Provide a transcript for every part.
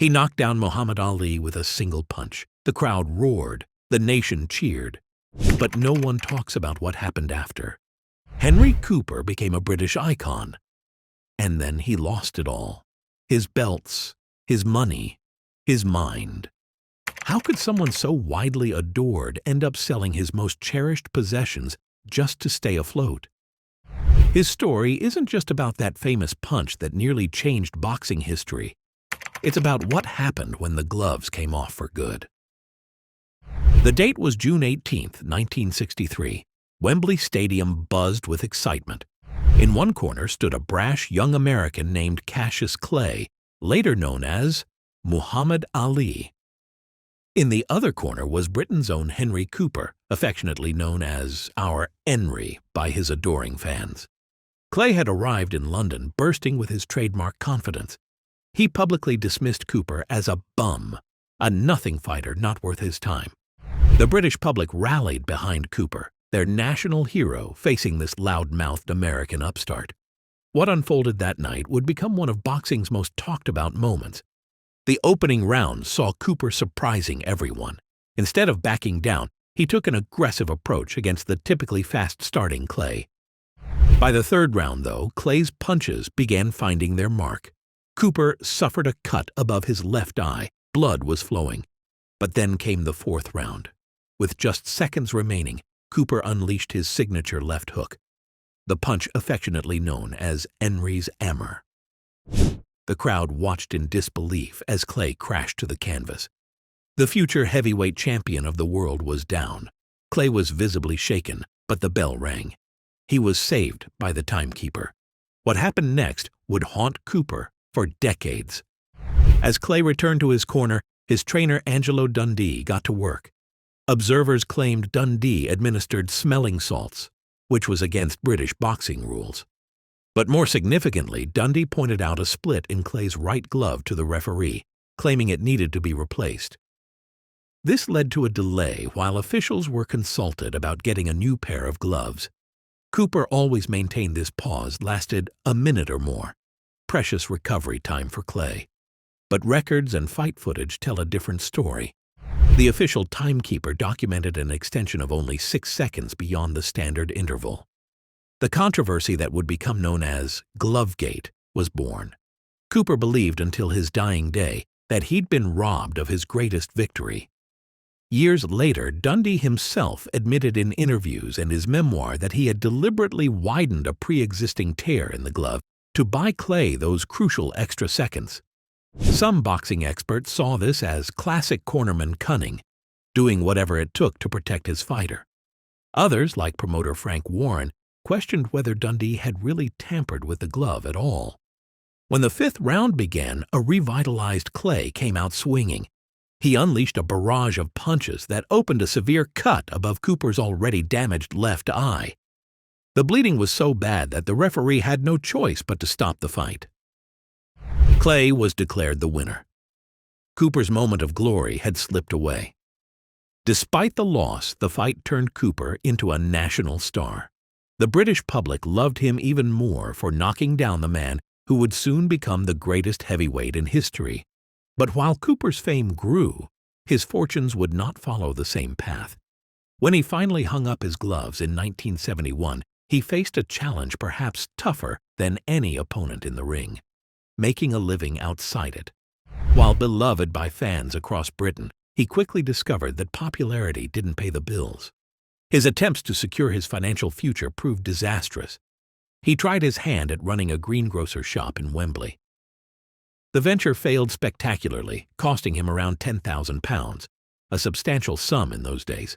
He knocked down Muhammad Ali with a single punch. The crowd roared. The nation cheered. But no one talks about what happened after. Henry Cooper became a British icon. And then he lost it all. His belts, his money, his mind. How could someone so widely adored end up selling his most cherished possessions just to stay afloat? His story isn't just about that famous punch that nearly changed boxing history. It's about what happened when the gloves came off for good. The date was June 18, 1963. Wembley Stadium buzzed with excitement. In one corner stood a brash young American named Cassius Clay, later known as Muhammad Ali. In the other corner was Britain's own Henry Cooper, affectionately known as our Henry by his adoring fans. Clay had arrived in London bursting with his trademark confidence. He publicly dismissed Cooper as a bum, a nothing fighter not worth his time. The British public rallied behind Cooper, their national hero, facing this loud-mouthed American upstart. What unfolded that night would become one of boxing's most talked-about moments. The opening round saw Cooper surprising everyone. Instead of backing down, he took an aggressive approach against the typically fast-starting Clay. By the third round, though, Clay's punches began finding their mark. Cooper suffered a cut above his left eye. Blood was flowing. But then came the fourth round. With just seconds remaining, Cooper unleashed his signature left hook, the punch affectionately known as Henry's hammer. The crowd watched in disbelief as Clay crashed to the canvas. The future heavyweight champion of the world was down. Clay was visibly shaken, but the bell rang. He was saved by the timekeeper. What happened next would haunt Cooper for decades. As Clay returned to his corner, his trainer Angelo Dundee got to work. Observers claimed Dundee administered smelling salts, which was against British boxing rules. But more significantly, Dundee pointed out a split in Clay's right glove to the referee, claiming it needed to be replaced. This led to a delay while officials were consulted about getting a new pair of gloves. Cooper always maintained this pause lasted a minute or more. Precious recovery time for Clay. But records and fight footage tell a different story. The official timekeeper documented an extension of only 6 seconds beyond the standard interval. The controversy that would become known as Glovegate was born. Cooper believed until his dying day that he'd been robbed of his greatest victory. Years later, Dundee himself admitted in interviews and his memoir that he had deliberately widened a pre-existing tear in the glove to buy Clay those crucial extra seconds. Some boxing experts saw this as classic cornerman cunning, doing whatever it took to protect his fighter. Others, like promoter Frank Warren, questioned whether Dundee had really tampered with the glove at all. When the fifth round began, a revitalized Clay came out swinging. He unleashed a barrage of punches that opened a severe cut above Cooper's already damaged left eye. The bleeding was so bad that the referee had no choice but to stop the fight. Clay was declared the winner. Cooper's moment of glory had slipped away. Despite the loss, the fight turned Cooper into a national star. The British public loved him even more for knocking down the man who would soon become the greatest heavyweight in history. But while Cooper's fame grew, his fortunes would not follow the same path. When he finally hung up his gloves in 1971, he faced a challenge perhaps tougher than any opponent in the ring: making a living outside it. While beloved by fans across Britain, he quickly discovered that popularity didn't pay the bills. His attempts to secure his financial future proved disastrous. He tried his hand at running a greengrocer shop in Wembley. The venture failed spectacularly, costing him around £10,000, a substantial sum in those days.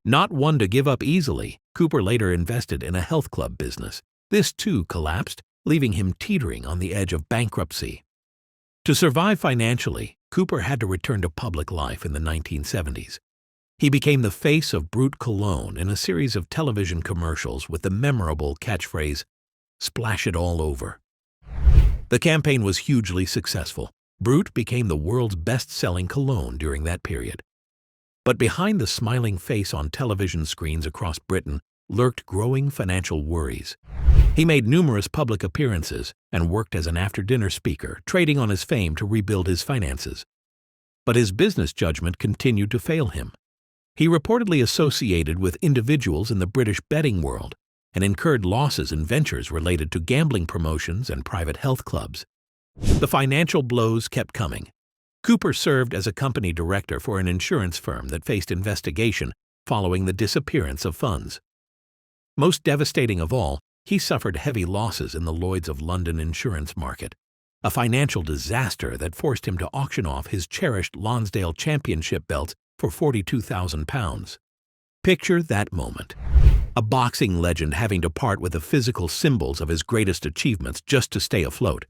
Not one to give up easily, Cooper later invested in a health club business. This too collapsed, leaving him teetering on the edge of bankruptcy. To survive financially, Cooper had to return to public life in the 1970s. He became the face of Brut cologne in a series of television commercials with the memorable catchphrase, "Splash it all over." The campaign was hugely successful. Brut became the world's best-selling cologne during that period. But behind the smiling face on television screens across Britain lurked growing financial worries. He made numerous public appearances and worked as an after-dinner speaker, trading on his fame to rebuild his finances. But his business judgment continued to fail him. He reportedly associated with individuals in the British betting world and incurred losses in ventures related to gambling promotions and private health clubs. The financial blows kept coming. Cooper served as a company director for an insurance firm that faced investigation following the disappearance of funds. Most devastating of all, he suffered heavy losses in the Lloyd's of London insurance market, a financial disaster that forced him to auction off his cherished Lonsdale Championship belts for £42,000. Picture that moment. A boxing legend having to part with the physical symbols of his greatest achievements just to stay afloat.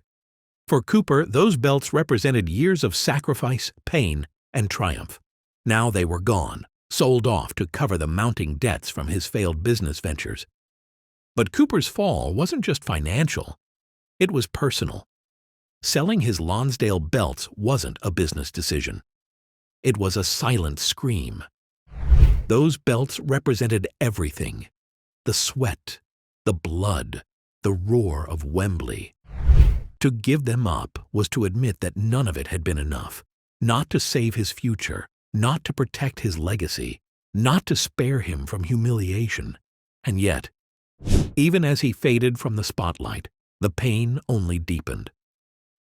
For Cooper, those belts represented years of sacrifice, pain, and triumph. Now they were gone, sold off to cover the mounting debts from his failed business ventures. But Cooper's fall wasn't just financial, it was personal. Selling his Lonsdale belts wasn't a business decision. It was a silent scream. Those belts represented everything: the sweat, the blood, the roar of Wembley. To give them up was to admit that none of it had been enough, not to save his future, not to protect his legacy, not to spare him from humiliation. And yet, even as he faded from the spotlight, the pain only deepened.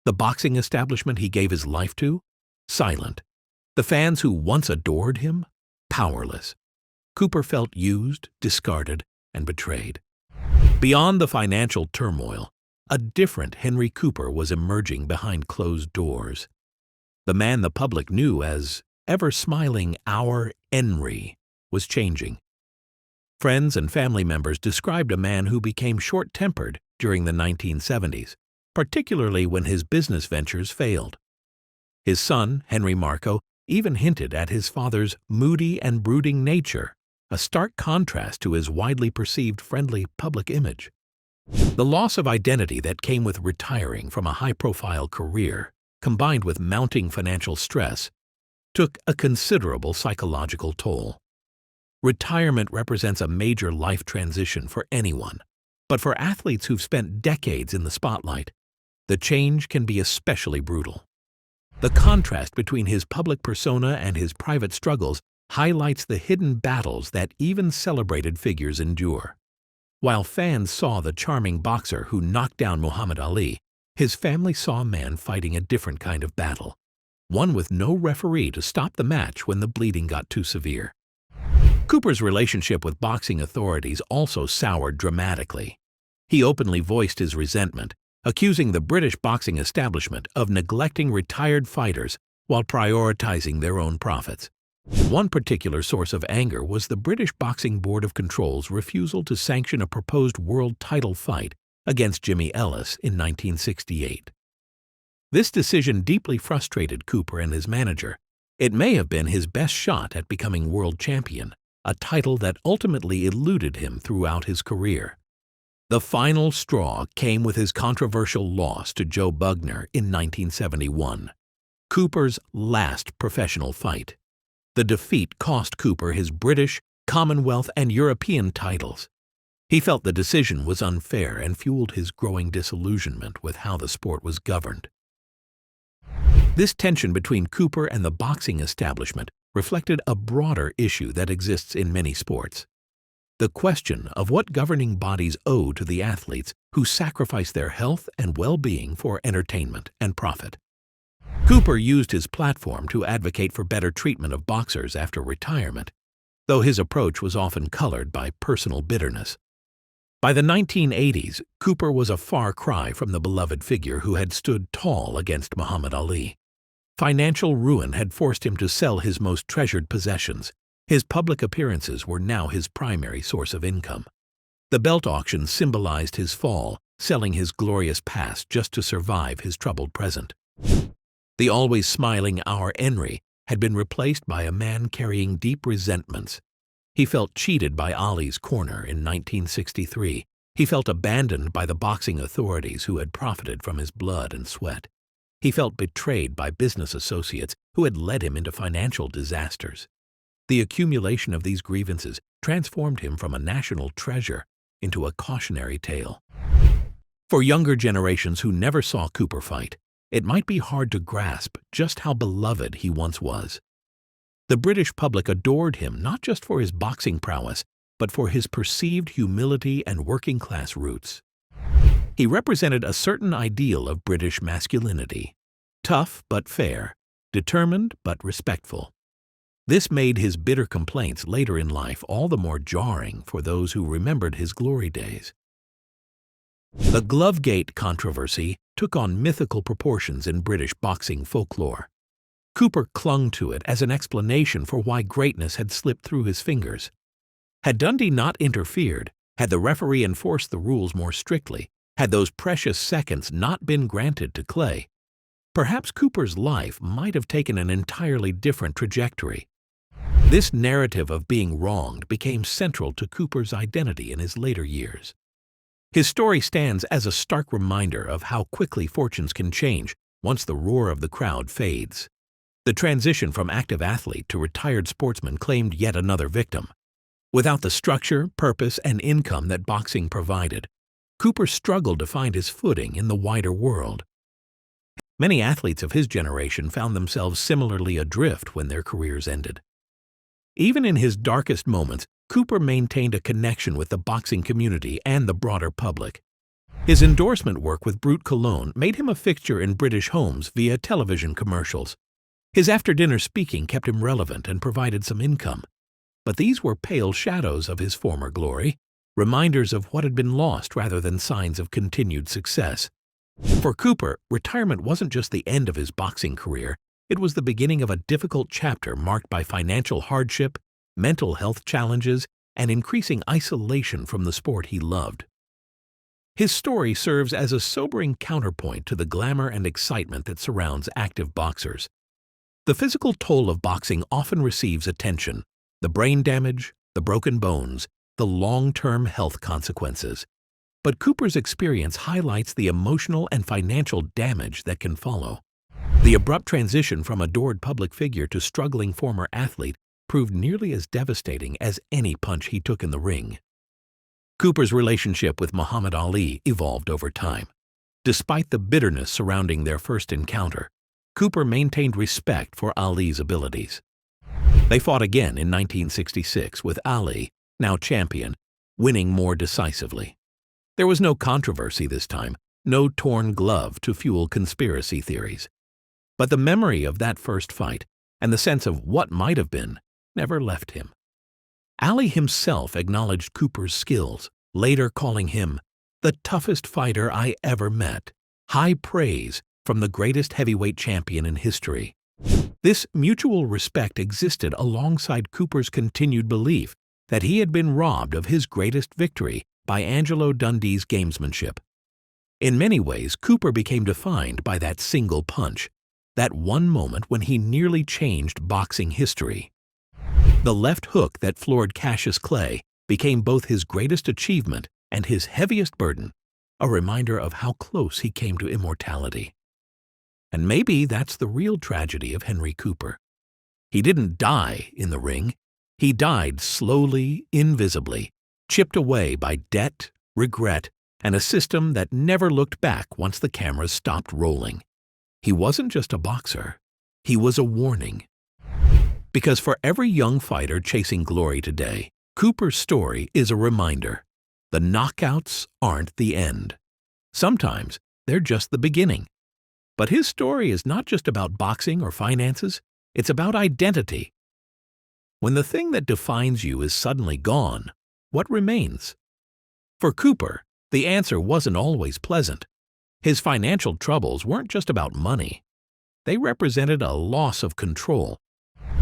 The boxing establishment he gave his life to? Silent. The fans who once adored him? Powerless. Cooper felt used, discarded, and betrayed. Beyond the financial turmoil, a different Henry Cooper was emerging behind closed doors. The man the public knew as ever-smiling Our Henry was changing. Friends and family members described a man who became short-tempered during the 1970s, particularly when his business ventures failed. His son, Henry Marco, even hinted at his father's moody and brooding nature, a stark contrast to his widely perceived friendly public image. The loss of identity that came with retiring from a high-profile career, combined with mounting financial stress, took a considerable psychological toll. Retirement represents a major life transition for anyone, but for athletes who've spent decades in the spotlight, the change can be especially brutal. The contrast between his public persona and his private struggles highlights the hidden battles that even celebrated figures endure. While fans saw the charming boxer who knocked down Muhammad Ali, his family saw a man fighting a different kind of battle, one with no referee to stop the match when the bleeding got too severe. Cooper's relationship with boxing authorities also soured dramatically. He openly voiced his resentment, accusing the British boxing establishment of neglecting retired fighters while prioritizing their own profits. One particular source of anger was the British Boxing Board of Control's refusal to sanction a proposed world title fight against Jimmy Ellis in 1968. This decision deeply frustrated Cooper and his manager. It may have been his best shot at becoming world champion, a title that ultimately eluded him throughout his career. The final straw came with his controversial loss to Joe Bugner in 1971, Cooper's last professional fight. The defeat cost Cooper his British, Commonwealth, and European titles. He felt the decision was unfair and fueled his growing disillusionment with how the sport was governed. This tension between Cooper and the boxing establishment reflected a broader issue that exists in many sports: the question of what governing bodies owe to the athletes who sacrifice their health and well-being for entertainment and profit. Cooper used his platform to advocate for better treatment of boxers after retirement, though his approach was often colored by personal bitterness. By the 1980s, Cooper was a far cry from the beloved figure who had stood tall against Muhammad Ali. Financial ruin had forced him to sell his most treasured possessions. His public appearances were now his primary source of income. The belt auction symbolized his fall, selling his glorious past just to survive his troubled present. The always smiling Our Henry had been replaced by a man carrying deep resentments. He felt cheated by Ali's corner in 1963. He felt abandoned by the boxing authorities who had profited from his blood and sweat. He felt betrayed by business associates who had led him into financial disasters. The accumulation of these grievances transformed him from a national treasure into a cautionary tale. For younger generations who never saw Cooper fight, it might be hard to grasp just how beloved he once was. The British public adored him not just for his boxing prowess, but for his perceived humility and working-class roots. He represented a certain ideal of British masculinity: tough but fair, determined but respectful. This made his bitter complaints later in life all the more jarring for those who remembered his glory days. The Glovegate controversy took on mythical proportions in British boxing folklore. Cooper clung to it as an explanation for why greatness had slipped through his fingers. Had Dundee not interfered, had the referee enforced the rules more strictly, had those precious seconds not been granted to Clay, perhaps Cooper's life might have taken an entirely different trajectory. This narrative of being wronged became central to Cooper's identity in his later years. His story stands as a stark reminder of how quickly fortunes can change once the roar of the crowd fades. The transition from active athlete to retired sportsman claimed yet another victim. Without the structure, purpose, and income that boxing provided, Cooper struggled to find his footing in the wider world. Many athletes of his generation found themselves similarly adrift when their careers ended. Even in his darkest moments, Cooper maintained a connection with the boxing community and the broader public. His endorsement work with Brut Cologne made him a fixture in British homes via television commercials. His after-dinner speaking kept him relevant and provided some income. But these were pale shadows of his former glory, reminders of what had been lost rather than signs of continued success. For Cooper, retirement wasn't just the end of his boxing career, it was the beginning of a difficult chapter marked by financial hardship, mental health challenges, and increasing isolation from the sport he loved. His story serves as a sobering counterpoint to the glamour and excitement that surrounds active boxers. The physical toll of boxing often receives attention: the brain damage, the broken bones, the long-term health consequences. But Cooper's experience highlights the emotional and financial damage that can follow. The abrupt transition from adored public figure to struggling former athlete proved nearly as devastating as any punch he took in the ring. Cooper's relationship with Muhammad Ali evolved over time. Despite the bitterness surrounding their first encounter, Cooper maintained respect for Ali's abilities. They fought again in 1966 with Ali, now champion, winning more decisively. There was no controversy this time, no torn glove to fuel conspiracy theories. But the memory of that first fight and the sense of what might have been never left him. Ali himself acknowledged Cooper's skills, later calling him the toughest fighter I ever met, high praise from the greatest heavyweight champion in history. This mutual respect existed alongside Cooper's continued belief that he had been robbed of his greatest victory by Angelo Dundee's gamesmanship. In many ways, Cooper became defined by that single punch, that one moment when he nearly changed boxing history. The left hook that floored Cassius Clay became both his greatest achievement and his heaviest burden, a reminder of how close he came to immortality. And maybe that's the real tragedy of Henry Cooper. He didn't die in the ring. He died slowly, invisibly, chipped away by debt, regret, and a system that never looked back once the cameras stopped rolling. He wasn't just a boxer. He was a warning. Because for every young fighter chasing glory today, Cooper's story is a reminder. The knockouts aren't the end. Sometimes they're just the beginning. But his story is not just about boxing or finances, it's about identity. When the thing that defines you is suddenly gone, what remains? For Cooper, the answer wasn't always pleasant. His financial troubles weren't just about money. They represented a loss of control.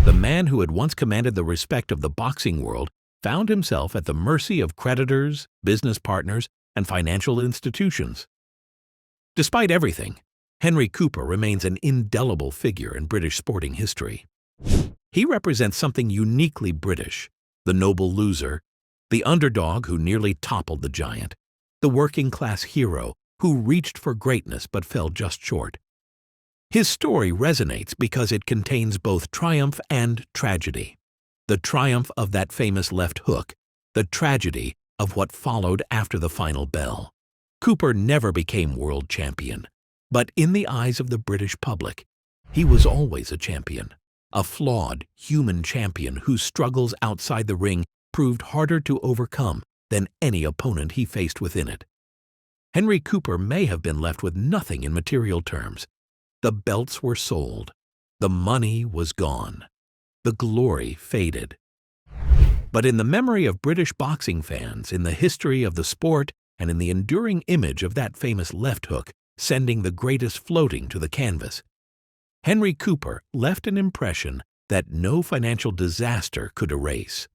The man who had once commanded the respect of the boxing world found himself at the mercy of creditors, business partners, and financial institutions. Despite everything, Henry Cooper remains an indelible figure in British sporting history. He represents something uniquely British: the noble loser, the underdog who nearly toppled the giant, the working-class hero who reached for greatness but fell just short. His story resonates because it contains both triumph and tragedy. The triumph of that famous left hook, the tragedy of what followed after the final bell. Cooper never became world champion, but in the eyes of the British public, he was always a champion, a flawed, human champion whose struggles outside the ring proved harder to overcome than any opponent he faced within it. Henry Cooper may have been left with nothing in material terms. The belts were sold. The money was gone. The glory faded. But in the memory of British boxing fans, in the history of the sport, and in the enduring image of that famous left hook sending the greatest floating to the canvas, Henry Cooper left an impression that no financial disaster could erase.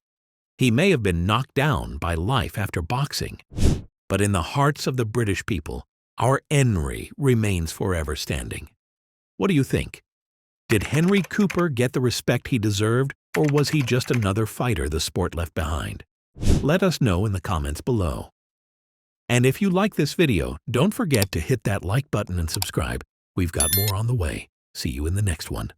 He may have been knocked down by life after boxing, but in the hearts of the British people, our Henry remains forever standing. What do you think? Did Henry Cooper get the respect he deserved, or was he just another fighter the sport left behind? Let us know in the comments below. And if you like this video, don't forget to hit that like button and subscribe. We've got more on the way. See you in the next one.